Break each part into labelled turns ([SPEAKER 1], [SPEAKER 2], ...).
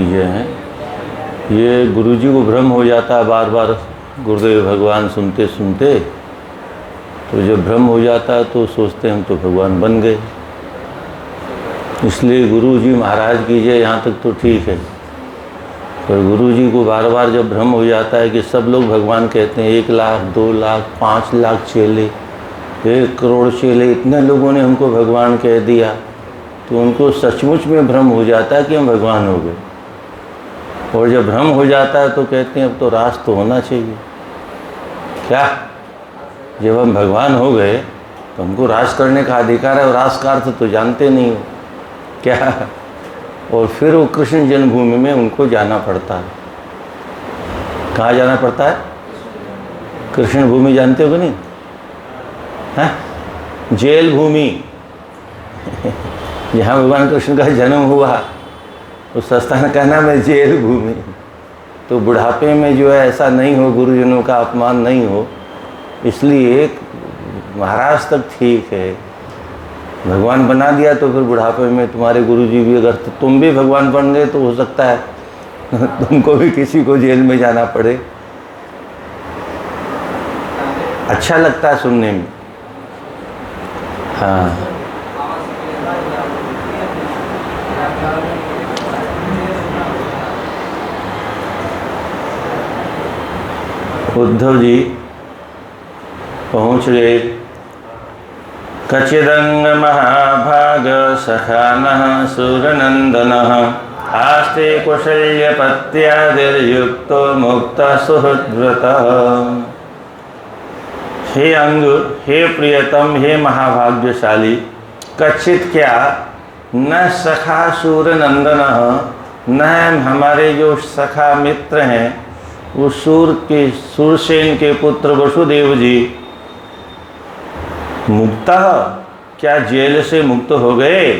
[SPEAKER 1] चीज़ें हैं। ये गुरुजी को भ्रम हो जाता है बार बार गुरुदेव भगवान सुनते सुनते, तो जब भ्रम हो जाता है तो सोचते हम तो भगवान बन गए। इसलिए गुरुजी महाराज कीजिए यहाँ तक तो ठीक है, पर गुरुजी को बार बार जब भ्रम हो जाता है कि सब लोग भगवान कहते हैं, 1 लाख 2 लाख 5 लाख चेले, 1 करोड़ चेले, इतने लोगों ने हमको भगवान कह दिया, तो उनको सचमुच में भ्रम हो जाता है कि हम भगवान हो गए। और जब भ्रम हो जाता है तो कहते हैं अब तो राज तो होना चाहिए। क्या जब हम भगवान हो गए तो हमको राज करने का अधिकार है, और राज का अर्थ तो जानते नहीं हो क्या। और फिर वो कृष्ण जन्मभूमि में उनको जाना पड़ता है। कहाँ जाना पड़ता है? कृष्ण भूमि जानते हो कि नहीं? हैं? जेल भूमि जहाँ भगवान कृष्ण का जन्म हुआ उस स्थान का नाम है जेल भूमि। तो बुढ़ापे में जो है ऐसा नहीं हो, गुरुजनों का अपमान नहीं हो, इसलिए महाराज तक ठीक है। भगवान बना दिया तो फिर बुढ़ापे में तुम्हारे गुरुजी भी, अगर तुम भी भगवान बन गए तो हो सकता है तुमको भी किसी को जेल में जाना पड़े। अच्छा लगता है सुनने में। हाँ, उद्धव जी पहुँच गए। कचिदंग महाभाग सखानः सूरनंदनः आस्ते कौशल्यपत्यादिर्युक्तो मुक्त सुहृद्व्रतः। हे अंग, हे प्रियतम, हे महाभाग्यशाली, कच्चित क्या न सखा सूरनंदनः, न हमारे जो सखा मित्र हैं वो सूरसेन के पुत्र वसुदेव जी मुक्तः, क्या जेल से मुक्त हो गए?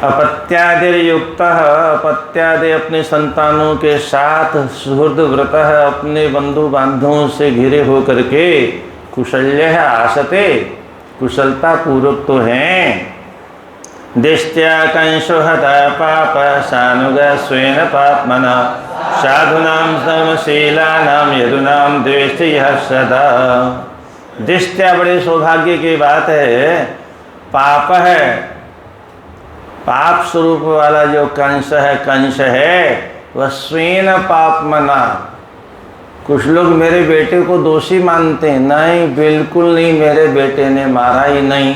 [SPEAKER 1] अपत्यादिर्युक्तः, अपत्यादि अपने संतानों के साथ, सुहृद व्रतः अपने बंधु बांधवों से घिरे होकर के, कुशल्यः आसते कुशलता पूर्वक तो हैं। दिष्ट्या कंशो हता पाप सानुग स्वेन पाप्मना साधुनां समशीलानां यदुनां द्वेष्टि यः सदा। दिष्ट्या बड़े सौभाग्य की बात है, पाप है, पाप स्वरूप वाला जो कंस है वह स्वेन पाप मना। कुछ लोग मेरे बेटे को दोषी मानते हैं, नहीं बिल्कुल नहीं, मेरे बेटे ने मारा ही नहीं।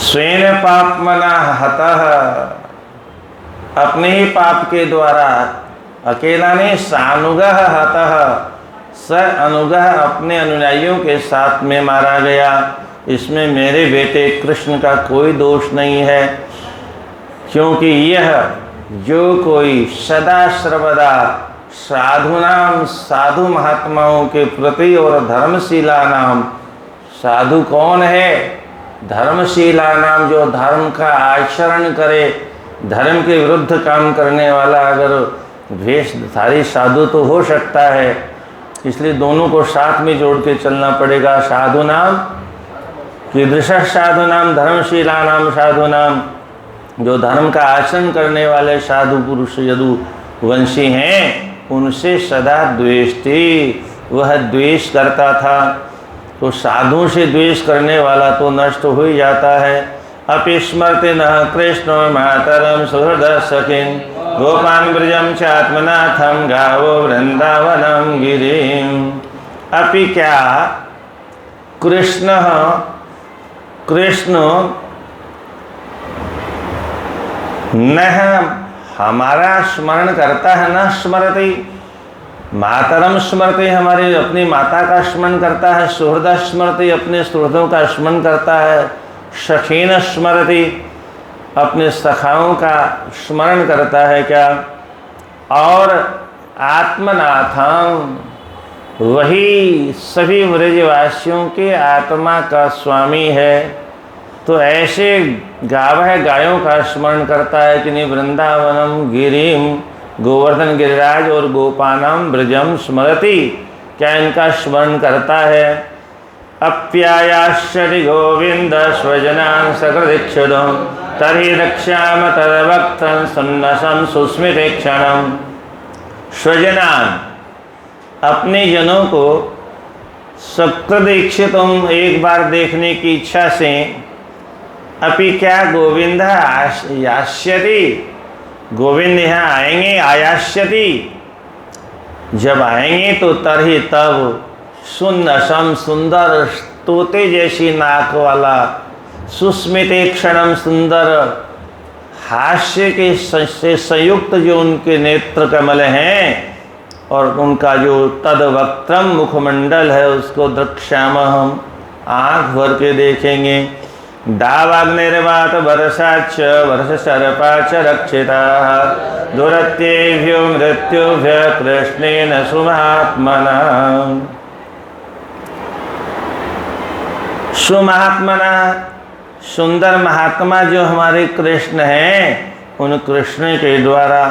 [SPEAKER 1] स्वेन पाप मना हतः, अपने ही पाप के द्वारा, अकेला नहीं, सानुगः हतः, स अनुगः अपने अनुयायियों के साथ में मारा गया। इसमें मेरे बेटे कृष्ण का कोई दोष नहीं है, क्योंकि यह जो कोई सदा सर्वदा साधुनाम, साधु महात्माओं के प्रति, और धर्मशीला नाम, साधु कौन है? धर्मशीला नाम, जो धर्म का आचरण करे, धर्म के विरुद्ध काम करने वाला अगर वेशधारी साधु तो हो सकता है, इसलिए दोनों को साथ में जोड़ के चलना पड़ेगा। साधु नाम कीदृश साधु नाम, धर्मशीला नाम साधु नाम, जो धर्म का आचरण करने वाले साधु पुरुष यदु वंशी हैं, उनसे सदा द्वेष्टि, वह द्वेष करता था। तो साधु से द्वेष करने वाला तो नष्ट हो ही जाता है। अपि स्मरति नः कृष्णो मातरं सुहृदः सखीन् गोपान् ब्रजं चात्मनाथं गावो वृंदावनं गिरिम्। अपि क्या कृष्ण न हमारा स्मरण करता है, न स्मरति, मातरम स्मरति, हमारी अपनी माता का स्मरण करता है, सुहृद स्मरति, अपने सुहृदों का स्मरण करता है, सखीन स्मरति, अपने सखाओं का स्मरण करता है क्या? और आत्मनाथम, वही सभी ब्रजवासियों के आत्मा का स्वामी है। तो ऐसे गावह गायों का स्मरण करता है कि नहीं, वृंदावनम गिरिम, गोवर्धन गिरिराज और गोपानम ब्रजम स्मरति, क्या इनका स्मरण करता है? अप्यायाश्चरि गोविंद स्वजनान् सकृदिच्छुदं तर्हि रक्षाम तद्भक्तं सन्नसं सुस्मितेक्षणम्। स्वजनान, अपने जनों को सकृदीक्षितुम एक बार देखने की इच्छा से, अपि क्या गोविंद यास्यति, गोविंद यहाँ आएंगे, आयास्यति, जब आएंगे तो तर्हि तब सुन्नसम, सुंदर तोते जैसी नाक वाला, सुस्मिते क्षणम, सुंदर हास्य के से संयुक्त जो उनके नेत्र कमल हैं और उनका जो तदवक्त्रम मुखमंडल है उसको द्रक्ष्याम, हम आँख भर के देखेंगे। दावाग्निर्वात वर्षाच वर्ष सर्पाच रक्षिता दुरत्येभ्यो मृत्युभ्य कृष्णेन सुमहात्मना। सुमहात्मना, सुंदर महात्मा जो हमारे कृष्ण हैं, उन कृष्ण के द्वारा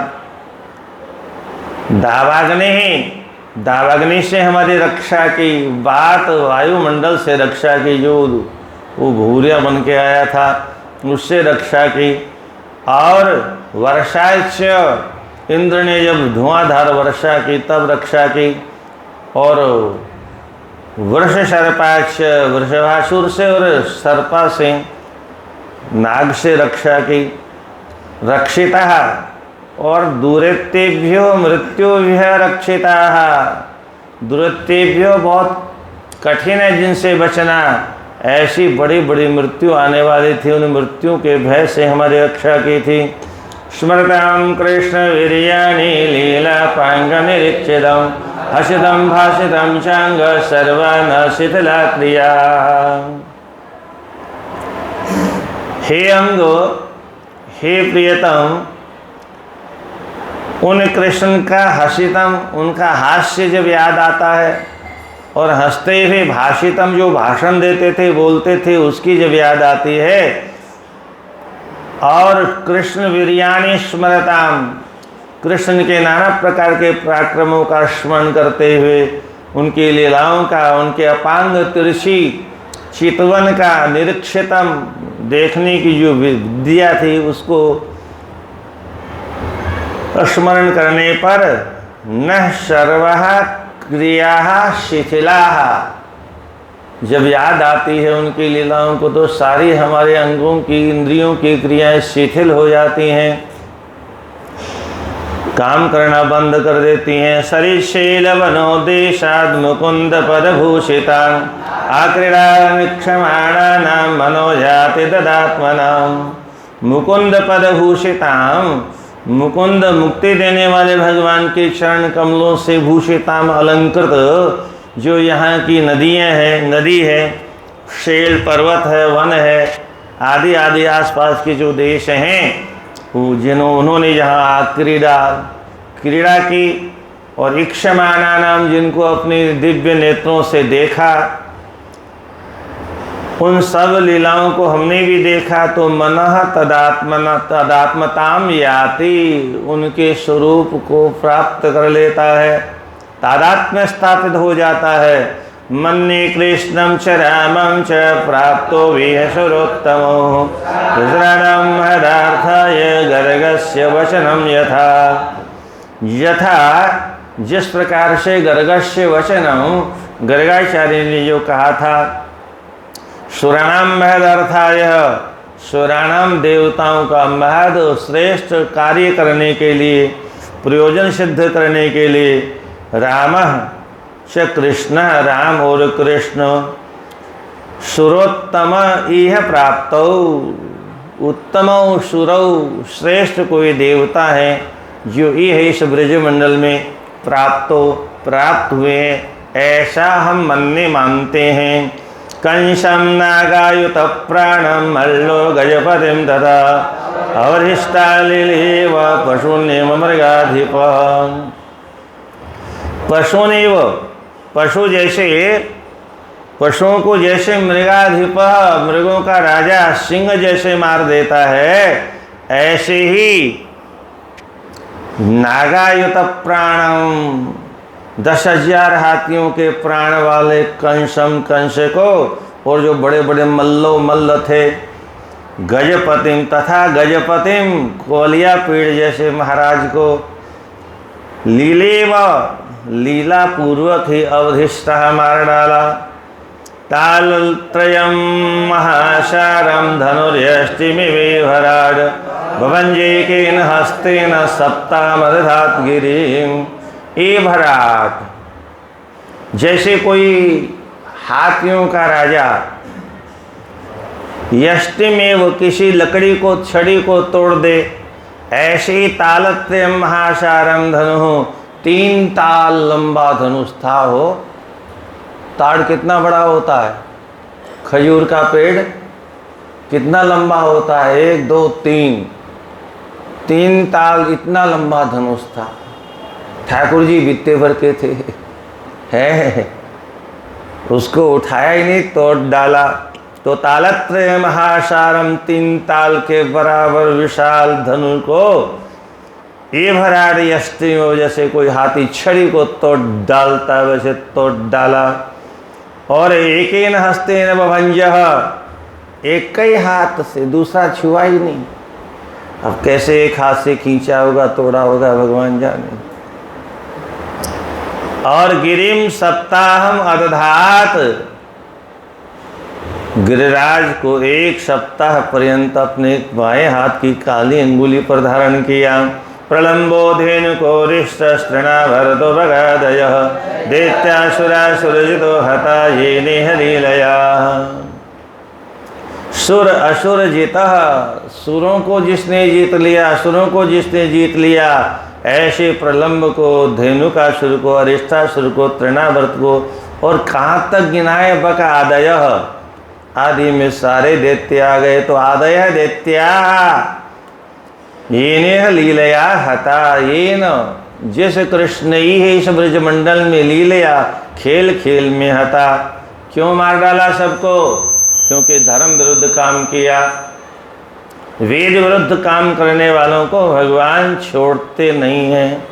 [SPEAKER 1] दावाग्नि, दावाग्नि से हमारी रक्षा की, बात वायुमंडल से रक्षा की, जो वो भूरिया बन के आया था उससे रक्षा की। और वर्षाच, इंद्र ने जब धुआंधार वर्षा की तब रक्षा की। और वृष सर्पाच, वृषभासुर से और सर्पा से, नाग से रक्षा की। रक्षिता, और दूरेतेभ्यो मृत्युभ्य रक्षिता, दूरेतेभ्यो बहुत कठिन है जिनसे बचना, ऐसी बड़ी बड़ी मृत्यु आने वाली थी, उन मृत्यु के भय से हमारी रक्षा की थी। स्मृतां कृष्ण वीर्याणि लीला पांग निरीक्षितम् हसितं भाषितं चांग सर्वान् शिथिला क्रिया। हे अंगो, हे प्रियतम, उन कृष्ण का हसितम, उनका हास्य जब याद आता है, और हंसते हुए भाषितम, जो भाषण देते थे, बोलते थे, उसकी जब याद आती है, और कृष्ण वीर्याणि स्मरताम, कृष्ण के नाना प्रकार के पराक्रमों का स्मरण करते हुए, उनकी लीलाओं का, उनके अपांग तिरछी चितवन का निरीक्षितम, देखने की जो विद्या थी उसको स्मरण करने पर न सर्वः क्रियाः शिथिलाः, जब याद आती है उनकी लीलाओं को तो सारी हमारे अंगों की, इंद्रियों की क्रियाएं शिथिल हो जाती हैं, काम करना बंद कर देती हैं। सरिशील वनोदेशाद मुकुंद पदभूषिता आक्रीड़ा निक्षमाणानां मनोजाति ददात्मनां। मुकुंद पदभूषिताम, मुकुंद मुक्ति देने वाले भगवान के चरण कमलों से भूषिताम, अलंकृत जो यहाँ की नदियाँ हैं, नदी है, शैल पर्वत है, वन है, आदि आदि आसपास के जो देश हैं, वो उन्होंने जहाँ क्रीड़ा की, और इक्षमाना नाम, जिनको अपने दिव्य नेत्रों से देखा, उन सब लीलाओं को हमने भी देखा तो मनः तदात्मताम याति, उनके स्वरूप को प्राप्त कर लेता है, तादात्म्य स्थापित हो जाता है। मन्ये कृष्णं च रामं च प्राप्तो विहसुरोत्तमो विसरणं महदार्थाय गर्गस्य वचनं यथा। यथा, जिस प्रकार से गर्गस्य वचनम, गर्गाचार्य ने जो कहा था, सुराणाम महदर्थाय, सुराणाम देवताओं का महद श्रेष्ठ कार्य करने के लिए, प्रयोजन सिद्ध करने के लिए, रामः च कृष्ण, राम और कृष्ण, सुरोत्तम इह प्राप्तौ, उत्तमौ सुरौ, श्रेष्ठ कोई देवता है जो यह इस ब्रजमंडल में प्राप्त हुए, ऐसा हम मन्ने मानते हैं। कंसम नागायुत प्राणम मल्लो गजपतिम तथा अवरिष्टालिलेव पशुनेव मृगाधिप। पशुनेव, पशु जैसे, पशुओं को जैसे मृगाधिप, मृगों का राजा सिंह जैसे मार देता है, ऐसे ही नागायुत प्राणम, 10,000 हाथियों के प्राण वाले कंसम, कंस को, और जो बड़े बड़े मल्लो मल्ल थे, गजपतिम तथा गजपतिम, कोलिया पेड़ जैसे महाराज को, लीलेव लीला पूर्वक ही अवधिष्ठा मार डाला। तालत्रयम महाशारम धनुर्यष्टिमिवेभराड, भवंजे केन हस्तेन सप्तामदधात गिरिम। ए भराट, जैसे कोई हाथियों का राजा यष्टि में वो किसी लकड़ी को, छड़ी को तोड़ दे, ऐसे ही तालत्रयम महासारम धनु, 3 ताल लंबा धनुष था हो। ताड़ कितना बड़ा होता है? खजूर का पेड़ कितना लंबा होता है? 1 2 3 ताल इतना लंबा धनुष था। ठाकुर जी बित्ते भर के थे, है उसको उठाया ही नहीं, तोड़ डाला। तो तालत्रय महासारम, 3 ताल के बराबर विशाल धनु को ये भराड़ यष्टि में, जैसे कोई हाथी छड़ी को तोड़ डालता वैसे तोड़ डाला। और एक ही हस्ते न बभंजह, एक ही हाथ से, दूसरा छुआ ही नहीं। अब कैसे एक हाथ से खींचा होगा, तोड़ा होगा, भगवान जाने। और गिरिम सप्ताहम अदधात, गिरिराज को 1 सप्ताह पर्यंत अपने बाएं हाथ की काली अंगुली पर धारण किया। प्रलंबो धेनु को रिष्टृणा भरतो भगादय, दैत्यासुरासुरजितो हता ये नेहलीलया। सुर असुर जीता, सुरों को जिसने जीत लिया, असुरों को जिसने जीत लिया, ऐसे प्रलंब को, धेनुकासुर को, अरिष्टासुर को, तृणावर्त को, और कहाँ तक गिनाए? बक आदय, आदि में सारे दैत्य आ गए। तो आदय दैत्या ये ने लीलया हता, ये न, जैसे कृष्ण ही है इस ब्रजमंडल में लीलया, खेल खेल में हता। क्यों मार डाला सबको? क्योंकि धर्म विरुद्ध काम किया। वेद विरुद्ध काम करने वालों को भगवान छोड़ते नहीं हैं,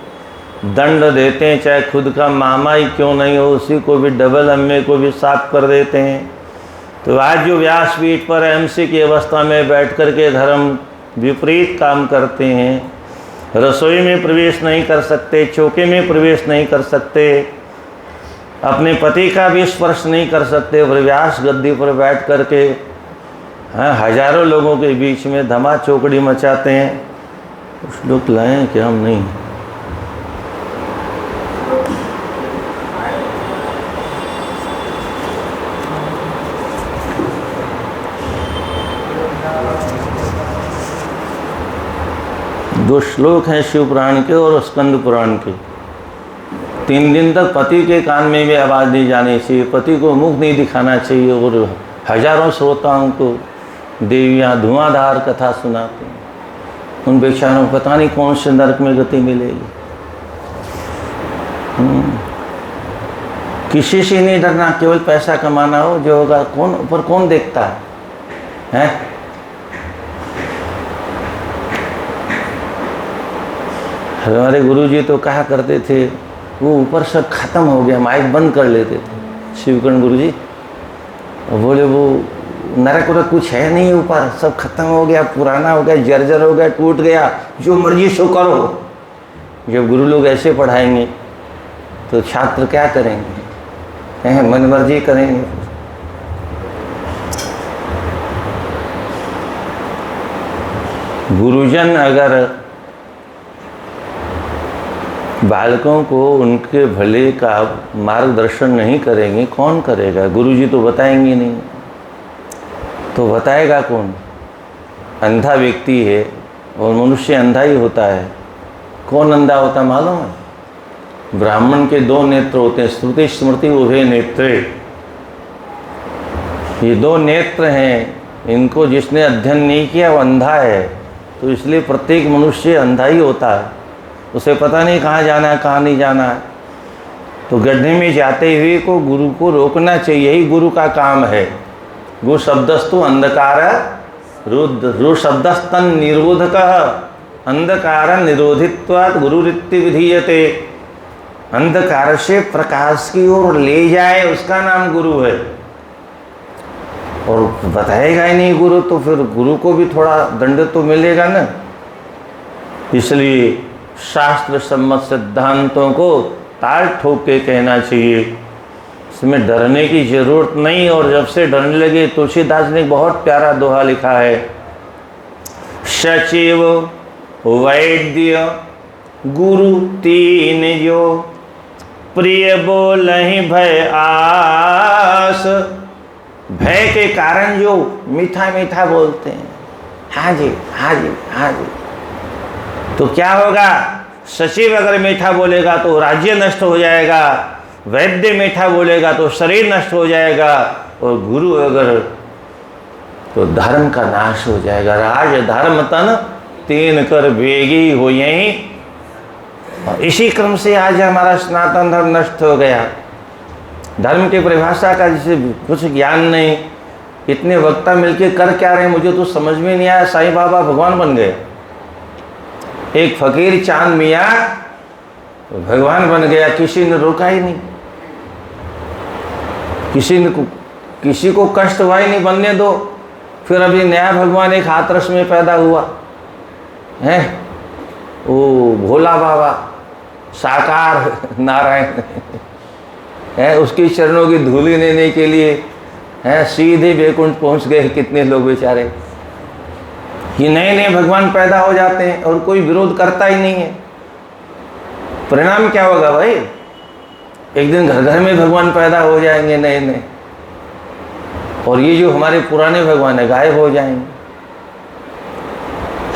[SPEAKER 1] दंड देते हैं, चाहे खुद का मामा ही क्यों नहीं हो, उसी को भी, डबल अम्मे को भी साफ कर देते हैं। तो आज जो व्यासपीठ पर एमसी की अवस्था में बैठ कर के धर्म विपरीत काम करते हैं, रसोई में प्रवेश नहीं कर सकते, चौके में प्रवेश नहीं कर सकते, अपने पति का भी स्पर्श नहीं कर सकते, और व्यास गद्दी पर बैठ कर के हजारों लोगों के बीच में धमा चौकड़ी मचाते हैं। कुछ लोग लाएं कि हम नहीं। दो श्लोक हैं शिव पुराण के और स्कंद पुराण के। 3 दिन तक पति के कान में भी आवाज़ नहीं जानी चाहिए, पति को मुख नहीं दिखाना चाहिए, और हजारों श्रोताओं को देवियाँ धुआंधार कथा सुनाते हैं। उन बेचारों को पता नहीं कौन से नरक में गति मिलेगी। किसी से नहीं डरना, केवल पैसा कमाना हो, जो होगा कौन ऊपर कौन देखता है? हमारे गुरुजी तो कहा करते थे, वो ऊपर सब खत्म हो गया, माइक बंद कर लेते थे शिवकर्ण गुरुजी, और बोले वो नरक वरक कुछ है नहीं ऊपर, सब खत्म हो गया, पुराना हो गया, जर्जर हो गया, टूट गया, जो मर्जी सो करो। जब गुरु लोग ऐसे पढ़ाएंगे तो छात्र क्या करेंगे? मन मर्जी करेंगे। गुरुजन अगर बालकों को उनके भले का मार्गदर्शन नहीं करेंगे, कौन करेगा? गुरुजी तो बताएंगे नहीं, तो बताएगा कौन? अंधा व्यक्ति है, और मनुष्य अंधा ही होता है। कौन अंधा होता मालूम है? ब्राह्मण के 2 नेत्र होते हैं, श्रुति स्मृति उभय नेत्रे। ये 2 नेत्र हैं, इनको जिसने अध्ययन नहीं किया वो अंधा है। तो इसलिए प्रत्येक मनुष्य अंधा ही होता है, उसे पता नहीं कहाँ जाना है, कहाँ नहीं जाना है। तो गड्ढे में जाते हुए को गुरु को रोकना चाहिए, यही गुरु का काम है। गु शब्दस्तु अंधकार रुद्ध, रु शब्दस्तन निरोधकः, अंधकार निरोधित्वात् गुरुरिति विधीयते। अंधकार से प्रकाश की ओर ले जाए, उसका नाम गुरु है। और बताएगा ही नहीं गुरु, तो फिर गुरु को भी थोड़ा दंड तो मिलेगा ना। इसलिए शास्त्र सम्मत सिद्धांतों को ताल ठोक के कहना चाहिए, इसमें डरने की जरूरत नहीं। और जब से डरने लगे, तुलसीदास ने एक बहुत प्यारा दोहा लिखा है, सचिव वैद्य गुरु तीन जो, प्रिय बोलहि भय आस। भय के कारण जो मीठा मीठा बोलते हैं, हाँ जी हाँ जी हाँ जी, तो क्या होगा? सचिव अगर मीठा बोलेगा तो राज्य नष्ट हो जाएगा, वैद्य मीठा बोलेगा तो शरीर नष्ट हो जाएगा, और गुरु अगर तो धर्म का नाश हो जाएगा। राज धर्म तन तीन कर बेगी हो यही। और इसी क्रम से आज हमारा सनातन धर्म नष्ट हो गया। धर्म की परिभाषा का जिसे कुछ ज्ञान नहीं, इतने वक्ता मिलके कर क्या रहे हैं मुझे तो समझ में नहीं आया। साईं बाबा भगवान बन गए, एक फकीर चांद मियाँ भगवान बन गया, किसी ने रोका ही नहीं, किसी को कष्ट हुआ ही नहीं, बनने दो। फिर अभी नया भगवान एक हाथरस में पैदा हुआ है, वो भोला बाबा साकार नारायण है, उसकी चरणों की धूली लेने के लिए है सीधे बैकुंठ पहुंच गए। कितने लोग बेचारे, ये नए नए भगवान पैदा हो जाते हैं और कोई विरोध करता ही नहीं है। परिणाम क्या होगा भाई? एक दिन घर घर में भगवान पैदा हो जाएंगे नए नए, और ये जो हमारे पुराने भगवान है गायब हो जाएंगे।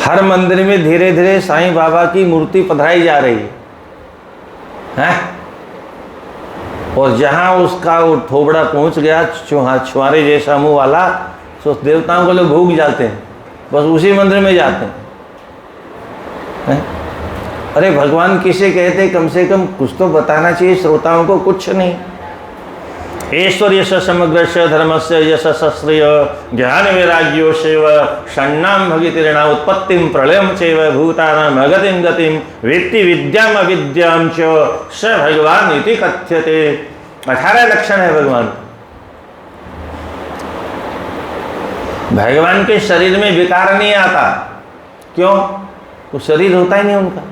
[SPEAKER 1] हर मंदिर में धीरे धीरे साईं बाबा की मूर्ति पधराई जा रही है, और जहाँ उसका वो थोबड़ा पहुँच गया, छुआरे जैसा मुँह वाला, तो देवताओं को लोग भूख जाते हैं, बस उसी मंदिर में जाते हैं। अरे भगवान किसे कहते, कम से कम कुछ तो बताना चाहिए श्रोताओं को, कुछ नहीं। ऐश्वर्य से समग्र से धर्म से यश शस्त्रिय ज्ञान वैराग्यो सेव षण्णाम भगितिरणा उत्पत्तिम प्रलयम चैव भूतानाम अगतिम गतिम वेत्ति विद्याम अविद्याम च स भगवान इति कथ्यते। 18 लक्षण है भगवान। भगवान के शरीर में विकार नहीं आता, क्यों? वो शरीर होता ही नहीं उनका,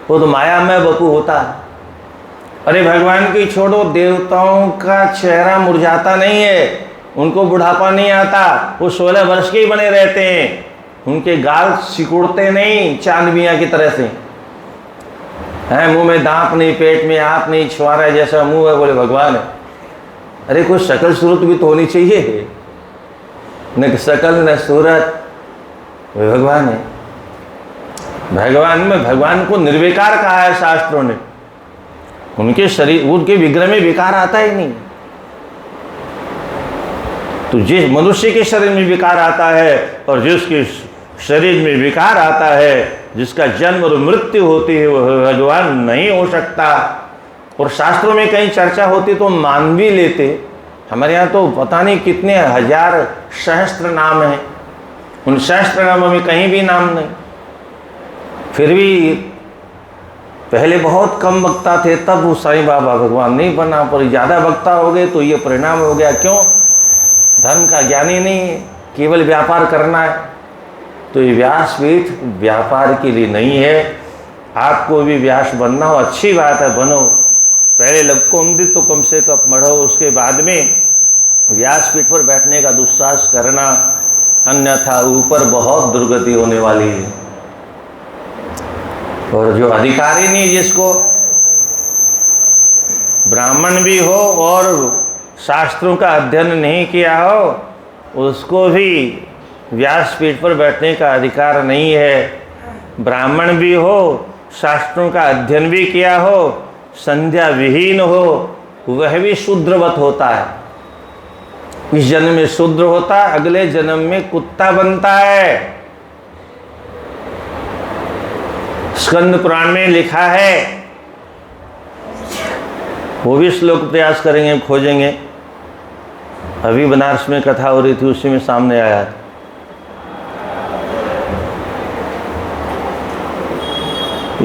[SPEAKER 1] वो तो माया में बपू होता है। अरे भगवान की छोड़ो, देवताओं का चेहरा मुरझाता नहीं है, उनको बुढ़ापा नहीं आता, वो 16 वर्ष के ही बने रहते हैं, उनके गाल सिकुड़ते नहीं चांद मियाँ की तरह से हैं, मुंह में दांत नहीं, पेट में आप नहीं, छुआरा जैसा मुंह है, बोले भगवान है। अरे कोई शक्ल सूरत भी तो होनी चाहिए, न शकल न सूरत, वे भगवान है। भगवान में, भगवान को निर्विकार कहा है शास्त्रों ने। उनके शरीर, उनके विग्रह में विकार आता ही नहीं। तो जिस मनुष्य के शरीर में विकार आता है और जिसके शरीर में विकार आता है, जिसका जन्म और मृत्यु होती है, वह भगवान नहीं हो सकता। और शास्त्रों में कहीं चर्चा होती तो मान भी लेते। हमारे यहाँ तो पता नहीं कितने हजार सहस्त्र नाम हैं, उन सहस्त्र नामों में कहीं भी नाम नहीं। फिर भी पहले बहुत कम वक्ता थे, तब वो साईं बाबा भगवान नहीं बना, पर ज़्यादा वक्ता हो गए तो ये परिणाम हो गया। क्यों? धर्म का ज्ञान ही नहीं है, केवल व्यापार करना है। तो ये व्यासपीठ व्यापार के लिए नहीं है। आपको भी व्यास बनना हो, अच्छी बात है, बनो। पहले लक्कोमदित तो कम से कम पढ़ो, उसके बाद में व्यासपीठ पर बैठने का दुस्साहस करना, अन्यथा ऊपर बहुत दुर्गति होने वाली है। और जो अधिकारी नहीं, जिसको ब्राह्मण भी हो और शास्त्रों का अध्ययन नहीं किया हो, उसको भी व्यासपीठ पर बैठने का अधिकार नहीं है। ब्राह्मण भी हो, शास्त्रों का अध्ययन भी किया हो, संध्या विहीन हो, वह भी शूद्रवत होता है। इस जन्म में शूद्र होता है, अगले जन्म में कुत्ता बनता है। स्कंद पुराण में लिखा है, वो भी श्लोक प्रयास करेंगे, खोजेंगे। अभी बनारस में कथा हो रही थी, उसी में सामने आया था।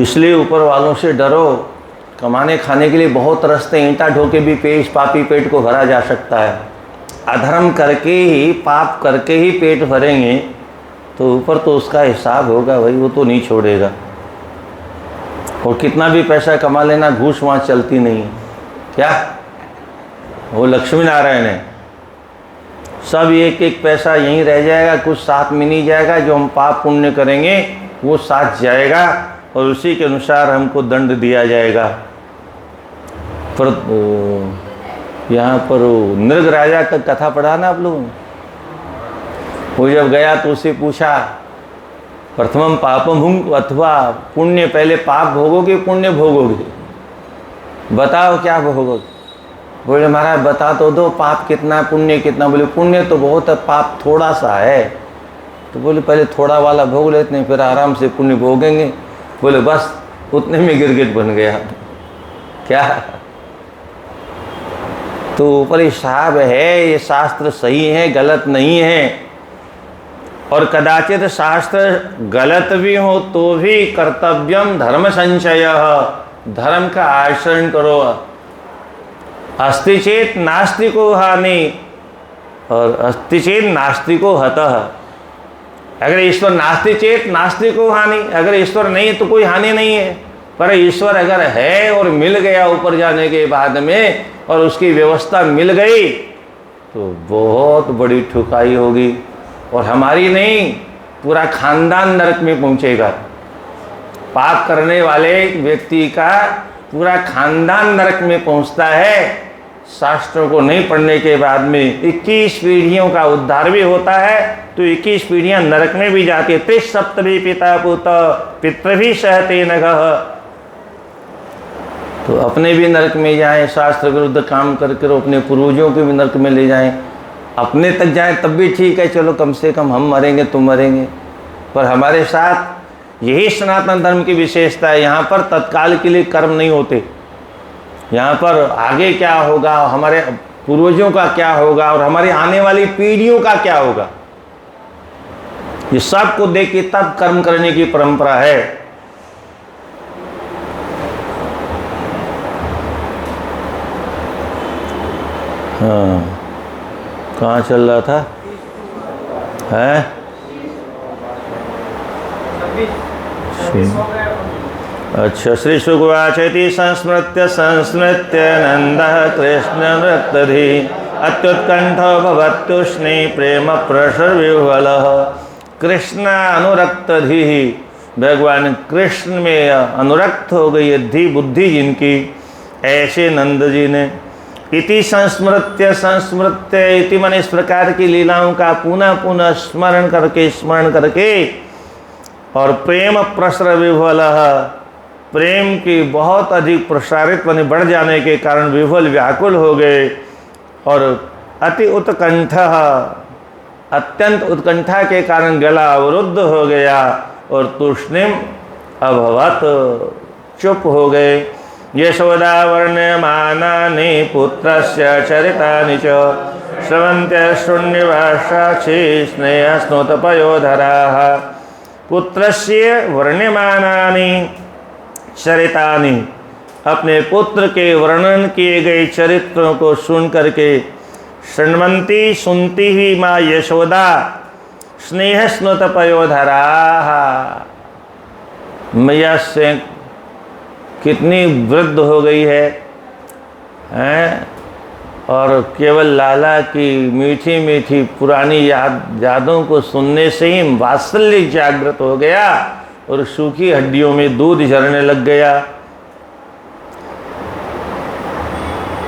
[SPEAKER 1] इसलिए ऊपर वालों से डरो। कमाने खाने के लिए बहुत रास्ते, ईंटा ढो के भी पेट, पापी पेट को भरा जा सकता है। अधर्म करके ही, पाप करके ही पेट भरेंगे तो ऊपर तो उसका हिसाब होगा भाई, वो तो नहीं छोड़ेगा। और कितना भी पैसा कमा लेना, घूस वहाँ चलती नहीं है। क्या वो लक्ष्मी नारायण है, सब एक एक पैसा यहीं रह जाएगा, कुछ साथ में नहीं जाएगा। जो हम पाप पुण्य करेंगे वो साथ जाएगा और उसी के अनुसार हमको दंड दिया जाएगा। पर यहाँ पर नृग राजा का कथा पढ़ा ना आप लोगों ने। वो जब गया तो उसे पूछा, प्रथमम पापम हुम अथवा पुण्य, पहले पाप भोगोगे पुण्य भोगोगे, बताओ क्या भोगोगे। बोले महाराज बता तो दो, पाप कितना पुण्य कितना। बोले पुण्य तो बहुत है, पाप थोड़ा सा है। तो बोले पहले थोड़ा वाला भोग लेते हैं, फिर आराम से पुण्य भोगेंगे। बोले बस उतने में गिरगिट बन गया। क्या तो ऊपर हिसाब है, ये शास्त्र सही है गलत नहीं है। और कदाचित शास्त्र गलत भी हो तो भी कर्तव्यम धर्म संचय, धर्म का आचरण करो। अस्ति चेत नास्तिको हानि और अस्ति चेत नास्तिको हतः। अगर ईश्वर नास्ति चेत नास्तिको हानि, अगर ईश्वर नहीं है तो कोई हानि नहीं है। पर ईश्वर अगर है और मिल गया ऊपर जाने के बाद में, और उसकी व्यवस्था मिल गई, तो बहुत बड़ी ठुकाई होगी। और हमारी नहीं, पूरा खानदान नरक में पहुंचेगा। पाप करने वाले व्यक्ति का पूरा खानदान नरक में पहुंचता है। शास्त्रों को नहीं पढ़ने के बाद में 21 पीढ़ियों का उद्धार भी होता है, तो 21 पीढ़ियां नरक में भी जाती है। 37 पिता पुत पितृभि सहते नगः। तो अपने भी नरक में जाएं, शास्त्र विरुद्ध काम करके अपने पूर्वजों को भी नरक में ले जाएं। अपने तक जाएं तब भी ठीक है, चलो कम से कम हम मरेंगे तुम मरेंगे। पर हमारे साथ यही सनातन धर्म की विशेषता है। यहाँ पर तत्काल के लिए कर्म नहीं होते, यहाँ पर आगे क्या होगा, हमारे पूर्वजों का क्या होगा और हमारी आने वाली पीढ़ियों का क्या होगा, ये सब को देख के तब कर्म करने की परंपरा है। हाँ, कहाँ चल रहा था है? अच्छा, श्री शुकवाचति संस्मृत्य संस्मृत्य नंदः कृष्ण नृक्तधि अत्युत्कंठो भवत्तुष्णी प्रेम प्रसर विह्वलः। कृष्ण अनुरक्तधि, भगवान कृष्ण में अनुरक्त हो गई धी बुद्धि जिनकी, ऐसे नंद जी ने। इति संस्मृत्य, संस्मृत्य इति मन इस प्रकार की लीलाओं का पुनः पुनः स्मरण करके और प्रेम प्रसर विह्वलः, प्रेम की बहुत अधिक प्रसारित बने बढ़ जाने के कारण विह्वल व्याकुल हो गए। और अति उत्कंठ, अत्यंत उत्कंठा के कारण गला अवरुद्ध हो गया और तूष्णिम अभवत, चुप हो गए। यशोदा वर्ण्यमानानि पुत्रस्य चरितानि च श्रवन्त्य शृण्यवासाक्षी स्नेहस्नोतपयोधराः। पुत्रस्य वर्ण्यमानानि चरितानि, अपने पुत्र के वर्णन किए गए चरित्रों को सुन करके शृण्वन्ती सुनती हुई माँ यशोदा स्नेहस्नोतपयोधराः, मैया से कितनी वृद्ध हो गई है हैं, और केवल लाला की मीठी मीठी पुरानी यादों को सुनने से ही वात्सल्य जागृत हो गया और सूखी हड्डियों में दूध झरने लग गया।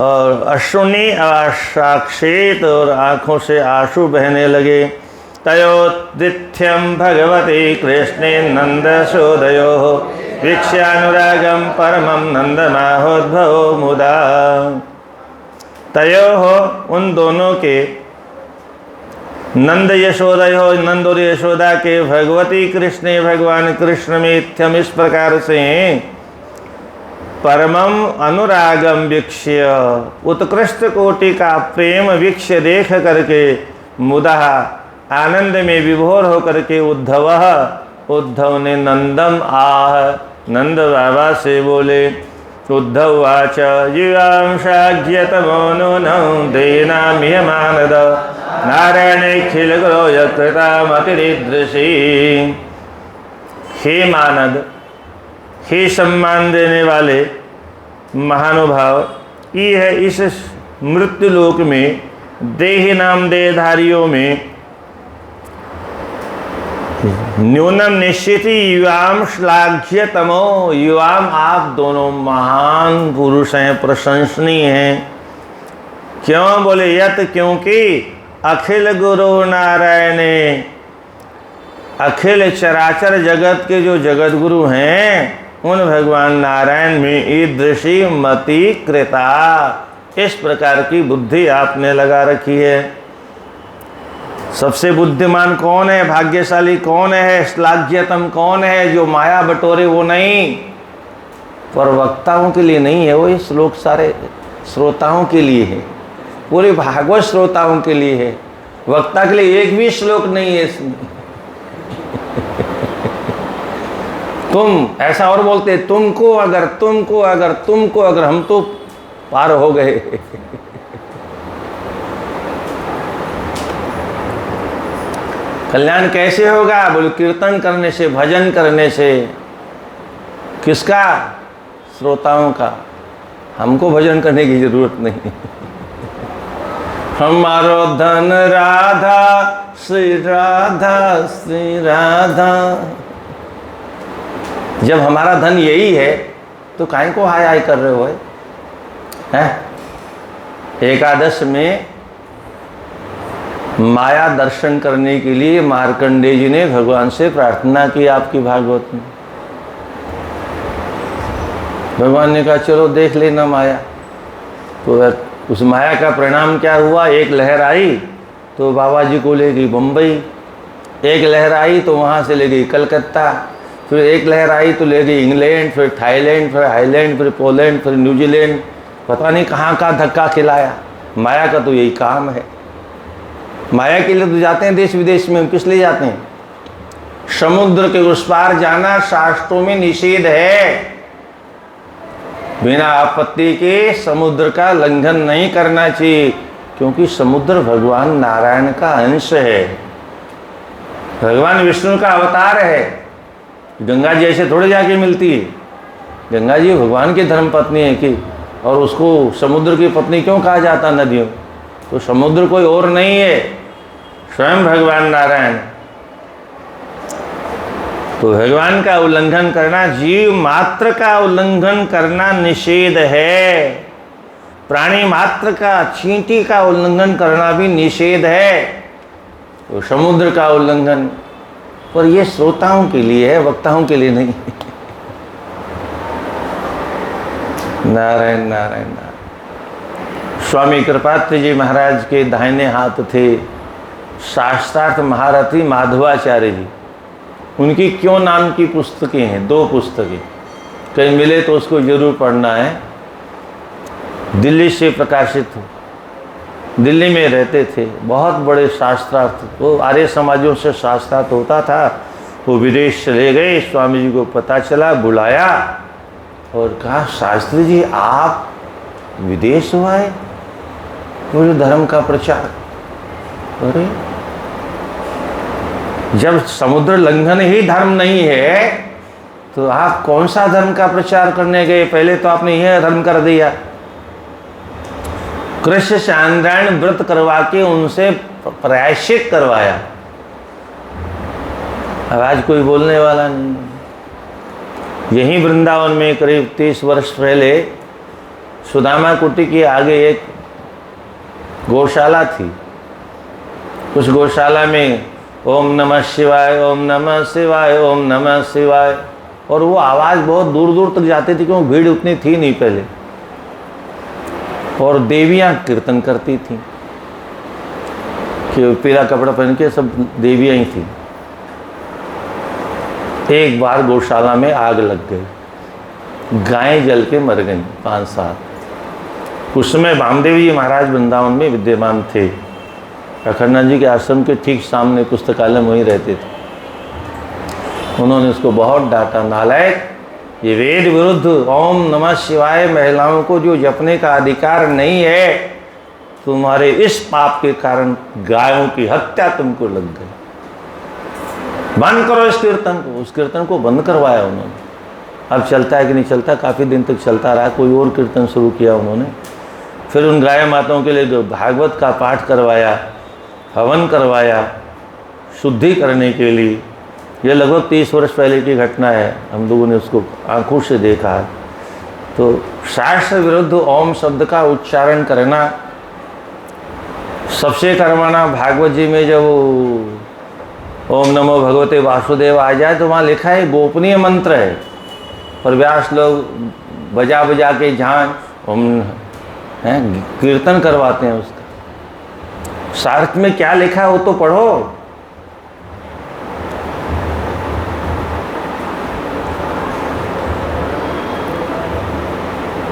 [SPEAKER 1] और अश्रुणी साक्षेत, और आँखों से आंसू बहने लगे। तयोदिथ्यम भगवती कृष्णे नंदशोदयो वीक्ष्यानुरागम परमं नंदमाहोद्भवो मुदा। तयोः, उन दोनों के, नंद यशोदयो, नंद और यशोदा के, भगवती कृष्ण, भगवान कृष्ण में, इत्थम इस प्रकार से, परमं अनुरागम वीक्ष्य, उत्कृष्ट कोटि का प्रेम वीक्ष्य देख करके, मुदा आनंद में विभोर होकर के, उद्धव ने नंदम आह, नंद बाबा से बोले, उद्धवाच युवां शाज्यतमो नूनं देनामियमानद नारायणेऽखिलगुरो यत्कृतामतिरीदृशी। हे मानद, हे सम्मान देने वाले महानुभाव, ये है इस मृत्यु लोक में देह नाम देहधारियों में न्यूनम निश्चित युवाम श्लाघ्यतमो। युवाम, आप दोनों महान पुरुष हैं, प्रशंसनीय हैं। क्यों बोले? यत, क्योंकि अखिल गुरु नारायण, अखिल चराचर जगत के जो जगत गुरु हैं उन भगवान नारायण में ईदृशी मति कृता, इस प्रकार की बुद्धि आपने लगा रखी है। सबसे बुद्धिमान कौन है, भाग्यशाली कौन है, श्लाघ्यतम कौन है? जो माया बटोरे वो नहीं, पर वक्ताओं के लिए नहीं है वो। ये श्लोक सारे श्रोताओं के लिए है, पूरे भागवत श्रोताओं के लिए है। वक्ता के लिए एक भी श्लोक नहीं है इसमें। तुम ऐसा और बोलते, तुमको अगर, तुमको अगर, तुमको अगर, हम तो पार हो गए। कल्याण कैसे होगा? बोले कीर्तन करने से, भजन करने से। किसका? श्रोताओं का। हमको भजन करने की जरूरत नहीं। हमारो धन राधा श्री राधा श्री राधा। जब हमारा धन यही है तो काहे को हाय हाय कर रहे हो? हैं? एकादश में माया दर्शन करने के लिए मार्कंडेय जी ने भगवान से प्रार्थना की आपकी भागवत में। भगवान ने कहा चलो देख लेना माया। तो उस माया का परिणाम क्या हुआ? एक लहर आई तो बाबा जी को ले गई बम्बई, एक लहर आई तो वहाँ से ले गई कलकत्ता, फिर एक लहर आई तो ले गई इंग्लैंड, फिर थाईलैंड, फिर आइलैंड, फिर पोलैंड, फिर न्यूजीलैंड, पता नहीं कहाँ कहाँ धक्का खिलाया। माया का तो यही काम है। माया के लिए तो जाते हैं देश विदेश में, किस लिए जाते हैं? समुद्र के उस पार जाना शास्त्रों में निषेध है। बिना आपत्ति के समुद्र का लंघन नहीं करना चाहिए, क्योंकि समुद्र भगवान नारायण का अंश है, भगवान विष्णु का अवतार है। गंगा जी ऐसे थोड़े जाके मिलती है। गंगा जी भगवान की धर्म पत्नी है कि, और उसको समुद्र की पत्नी क्यों कहा जाता नदियों? तो समुद्र कोई और नहीं है, स्वयं भगवान नारायण। तो भगवान का उल्लंघन करना, जीव मात्र का उल्लंघन करना निषेध है। प्राणी मात्र का, चींटी का उल्लंघन करना भी निषेध है। तो समुद्र का उल्लंघन, पर ये श्रोताओं के लिए है, वक्ताओं के लिए नहीं। नारायण नारायण नारायण। स्वामी कृपात्री जी महाराज के दाहिने हाथ थे शास्त्रार्थ महारथी माधवाचार्य जी। उनकी क्यों नाम की पुस्तकें हैं, 2 पुस्तकें, कहीं मिले तो उसको जरूर पढ़ना है। दिल्ली से प्रकाशित, दिल्ली में रहते थे, बहुत बड़े शास्त्रार्थ, वो आर्य समाजों से शास्त्रार्थ होता था। वो विदेश चले गए, स्वामी जी को पता चला, बुलाया और कहा शास्त्री जी आप विदेश हुआ है पूरे धर्म का प्रचार। अरे जब समुद्र लंघन ही धर्म नहीं है तो आप कौन सा धर्म का प्रचार करने गए? पहले तो आपने यह धर्म कर दिया। कृष्ण चांद्रायण व्रत करवा के उनसे प्रायश्चित करवाया। अब आज कोई बोलने वाला नहीं। यहीं वृंदावन में करीब 30 वर्ष पहले सुदामा कुटी के आगे एक गौशाला थी। उस गौशाला में ओम नमः शिवाय, ओम नमः शिवाय, ओम नमः शिवाय, और वो आवाज़ बहुत दूर दूर तक जाती थी, क्योंकि भीड़ उतनी थी नहीं पहले। और देवियाँ कीर्तन करती थीं कि पीला कपड़ा पहन के सब देवियाँ ही थीं। एक बार गौशाला में आग लग गई, गायें जल के मर गईं 5-7। उस समय वामदेव जी महाराज वृंदावन में विद्यमान थे। अखंडानंद जी के आश्रम के ठीक सामने पुस्तकालय में वहीं रहते थे। उन्होंने उसको बहुत डांटा, नालायक ये वेद विरुद्ध ओम नमः शिवाय महिलाओं को जो जपने का अधिकार नहीं है, तुम्हारे इस पाप के कारण गायों की हत्या तुमको लग गई। बंद करो इस कीर्तन को। उस कीर्तन को बंद करवाया उन्होंने। अब चलता है कि नहीं चलता, काफ़ी दिन तक चलता रहा। कोई और कीर्तन शुरू किया उन्होंने। फिर उन गाय माताओं के लिए भागवत का पाठ करवाया, हवन करवाया शुद्धि करने के लिए। ये लगभग 30 वर्ष पहले की घटना है, हम लोगों ने उसको आंखों से देखा है। तो शास्त्र विरुद्ध ओम शब्द का उच्चारण करना सबसे करवाना। भागवत जी में जब ओम नमो भगवते वासुदेव आ जाए तो वहाँ लिखा है गोपनीय मंत्र है, और व्यास लोग बजा बजा के जहाँ ओम हैं कीर्तन करवाते हैं उसका। सार्थ में क्या लिखा है वो तो पढ़ो।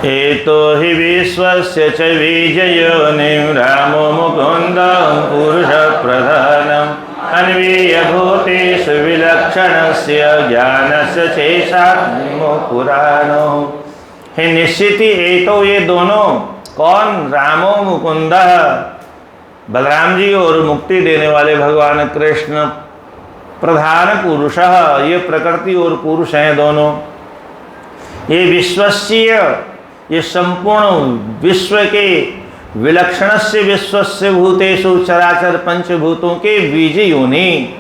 [SPEAKER 1] एतो हि विश्वस्य च बीजयोनिं रामो मुकुन्दं पुरुषप्रधानम् अन्वीयभूतेषु विलक्षणस्य ज्ञानस्य चेषात्मो पुराणो। हे निश्चित ही एतो ये दोनों कौन? रामो मुकुन्दः बलराम जी और मुक्ति देने वाले भगवान कृष्ण, प्रधान पुरुषः ये प्रकृति और पुरुष हैं दोनों। ये विश्वस्य ये संपूर्ण विश्व के विलक्षणस्य विश्वस्य भूतेषु चराचर पंचभूतों के बीज योनि,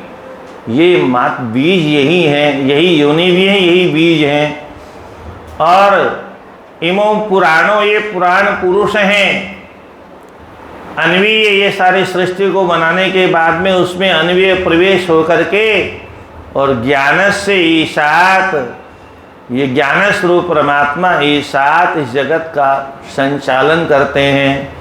[SPEAKER 1] ये मात बीज यही हैं, यही योनि भी है, यही बीज हैं। और इमो पुराणों ये पुराण पुरुष हैं। अन्वीय ये सारी सृष्टि को बनाने के बाद में उसमें अन्वीय प्रवेश होकर के और ज्ञान से ईशात ये ज्ञान स्वरूप परमात्मा ईशात इस जगत का संचालन करते हैं।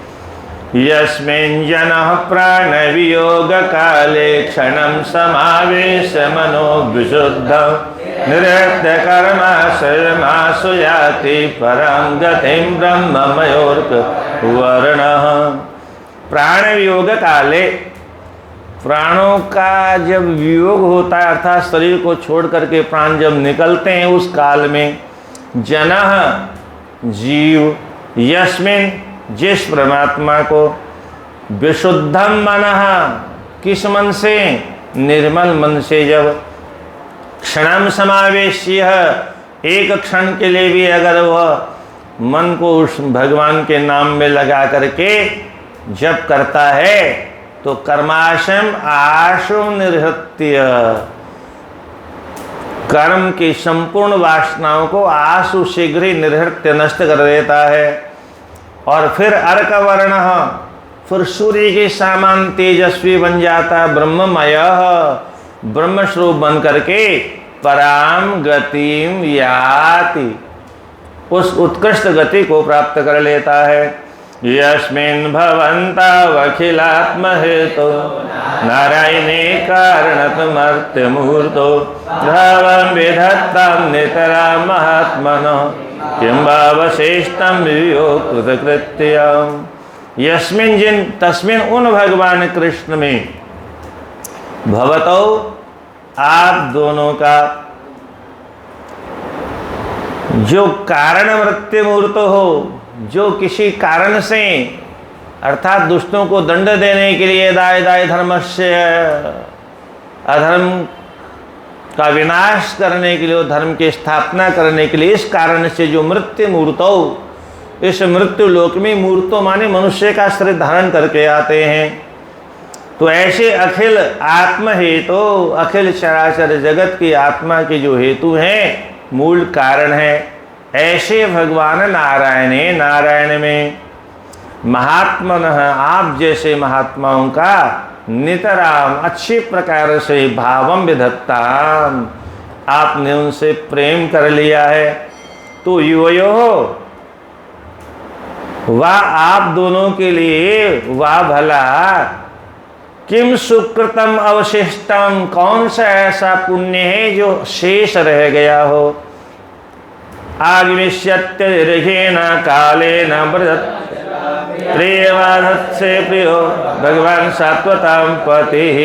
[SPEAKER 1] यस्मिन् जनः प्राण वियोग काले क्षणं समावेश मनो विशुद्धं निरत्य कर्माशयमासु याति परं गतिं ब्रह्ममयोर्क वर्णः। प्राण वियोग काले, प्राणों का जब वियोग होता है अर्थात शरीर को छोड़ करके प्राण जब निकलते हैं उस काल में, जनः जीव, यस्मिन जिस परमात्मा को, विशुद्धम मनः किस मन से? निर्मल मन से। जब क्षणम समावेश्य एक क्षण के लिए भी अगर वह मन को उस भगवान के नाम में लगा करके जप करता है तो कर्माशम आशु निर्हत्य, कर्म की संपूर्ण वासनाओं को आशु शीघ्र ही निर्हत्य नष्ट कर देता है। और फिर अर्क वर्ण, फिर सूर्य के समान तेजस्वी बन जाता, ब्रह्ममय ब्रह्म स्वरूप बन करके पराम गतिम याति, उस उत्कृष्ट गति को प्राप्त कर लेता है। यस्मिन् भवन्तावखिलात्म हेतो नारायणे कारणतमर्त्यमूर्तो धवं विधत्तं नितरां महात्मनः किं वावशिष्टं वियोग कृतकृत्यम्। यस्मिन् जिन तस्मिन् उन भगवान कृष्ण में, भवतो आप दोनों का, जो कारण मृत्यु मूर्त हो, जो किसी कारण से अर्थात दुष्टों को दंड देने के लिए दाय दाय धर्मस्य, अधर्म का विनाश करने के लिए, धर्म की स्थापना करने के लिए, इस कारण से जो मृत्यु मूर्तो, इस मृत्यु लोक में मूर्तो माने मनुष्य का शरीर धारण करके आते हैं। तो ऐसे अखिल आत्म हेतु, अखिल चराचर जगत की आत्मा के जो हेतु हैं, मूल कारण है, ऐसे भगवान नारायणे, नारायण में महात्मनः आप जैसे महात्माओं का नितराम अच्छी प्रकार से भावम विधत्ताम आपने उनसे प्रेम कर लिया है। तो युवयो वाह आप दोनों के लिए वाह भला, किम सुकृतम अवशिष्टम, कौन सा ऐसा पुण्य है जो शेष रह गया हो। आगमिष्यत्य रेखेन कालेन व्रजत् प्रियवाधत्से प्रियो भगवान सात्वतां पतिः।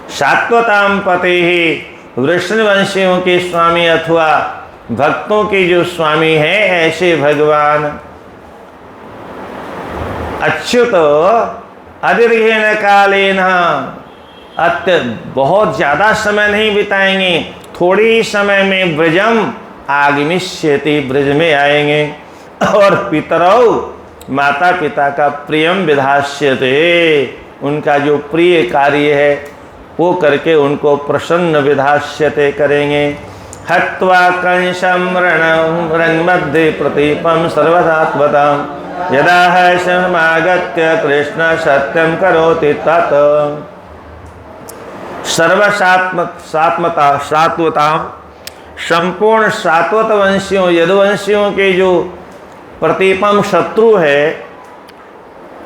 [SPEAKER 1] सात्वतां पतिः वृष्णवंशियों के स्वामी अथवा भक्तों के जो स्वामी हैं ऐसे भगवान अच्युत अदीर्घेन कालेन बहुत ज़्यादा समय नहीं बिताएंगे, थोड़ी ही समय में ब्रजम आगमिष्यति, ब्रज में आएंगे। और पितरौ माता पिता का प्रियम विधास्यते, उनका जो प्रिय कार्य है वो करके उनको प्रसन्न विधास्यते करेंगे। हत्वा कंसम रंगमध्ये प्रतीपम सर्वसात्वतम यदा समागत्य कृष्ण सत्यम करोति तत्। सात्वता संपूर्ण सात्वत वंशियों यदुवंशियों के जो प्रतीपम शत्रु है,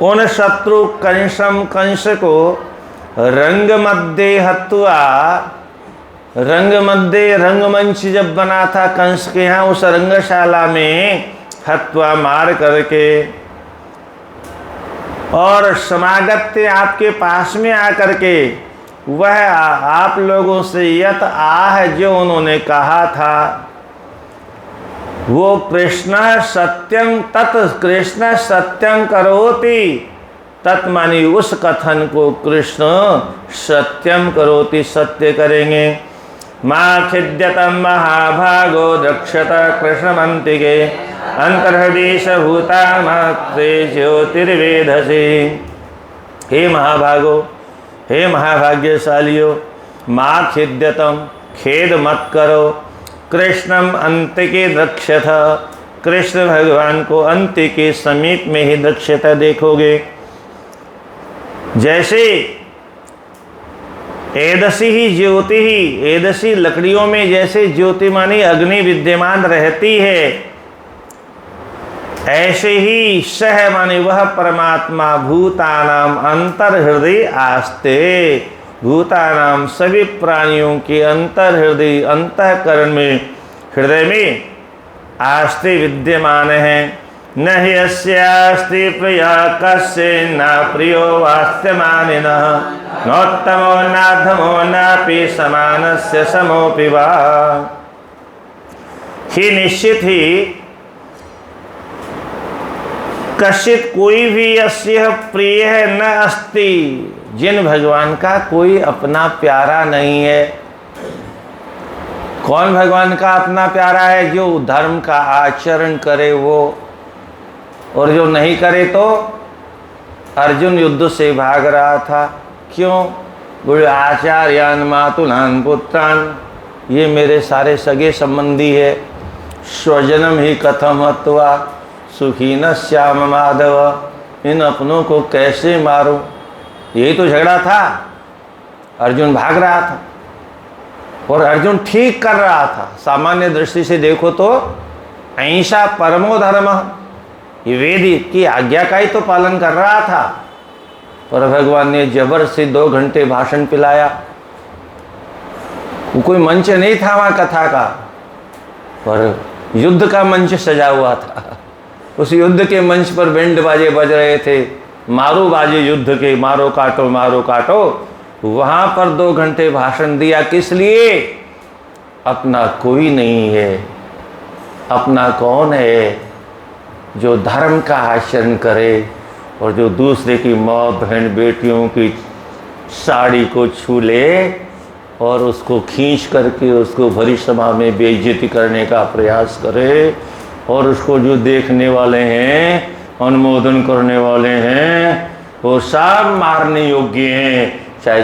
[SPEAKER 1] उन शत्रु कंस को रंग मध्य हत्वा, रंग मध्य रंगमंच जब बना था कंस के यहाँ, उस रंगशाला में हत्वा मार करके, और समागत्य आपके पास में आकर के वह आप लोगों से यत आह जो उन्होंने कहा था, वो कृष्ण सत्यम तत्, कृष्ण सत्यम करोति तत् मानी उस कथन को कृष्ण सत्यम करोति, सत्य करेंगे। मां खिद्यतम महाभागो दक्षत कृष्णमंतिके अंतर्हृदीश भूतामत्रे ज्योतिर्वेधसे। हे महाभागो, हे महाभाग्यशालियों, मां खिद्यतम, खेद मत करो, कृष्णम अंतिके दक्षत, कृष्ण भगवान को अंत्य के समीप में ही दक्षता देखोगे। जैसे एदसी ही ज्योति ही, एदसी लकड़ियों में जैसे ज्योति मानी अग्नि विद्यमान रहती है, ऐसे ही सह माने वह परमात्मा भूतानाम अंतर हृदय आस्ते, भूतानाम सभी प्राणियों के अंतर हृदय अंतःकरण में, हृदय में आस्ते विद्यमान है। न हि अस्यास्ति प्रिया कस्य न प्रियो वास्त्यमानिनः नोत्तमो नाधमो नापि समानस्य समोऽपि वा। ही निश्चित ही कश्चित कोई भी अस्य प्रिय है न अस्ति, जिन भगवान का कोई अपना प्यारा नहीं है। कौन भगवान का अपना प्यारा है? जो धर्म का आचरण करे वो, और जो नहीं करे तो अर्जुन युद्ध से भाग रहा था। क्यों? बोले आचार्यान मातुलान पुत्रान, ये मेरे सारे सगे संबंधी है, स्वजनम ही कथम हत्वा सुखी न श्याम माधव, इन अपनों को कैसे मारूं? यही तो झगड़ा था। अर्जुन भाग रहा था और अर्जुन ठीक कर रहा था। सामान्य दृष्टि से देखो तो अहिंसा परमो धर्म, ये वेद की आज्ञा का ही तो पालन कर रहा था, पर भगवान ने जबर से 2 घंटे भाषण पिलाया। वो कोई मंच नहीं था वहाँ कथा का, पर युद्ध का मंच सजा हुआ था। उस युद्ध के मंच पर बैंड बाजे बज रहे थे, मारो बाजे युद्ध के, मारो काटो मारो काटो। वहाँ पर 2 घंटे भाषण दिया। किस लिए? अपना कोई नहीं है। अपना कौन है? जो धर्म का आचरण करे और जो दूसरे की माँ बहन बेटियों की साड़ी को छू ले और उसको खींच करके उसको भरी सभा में बेइज्जती करने का प्रयास करे, और उसको जो देखने वाले हैं, अनुमोदन करने वाले हैं, वो सब मारने योग्य हैं, चाहे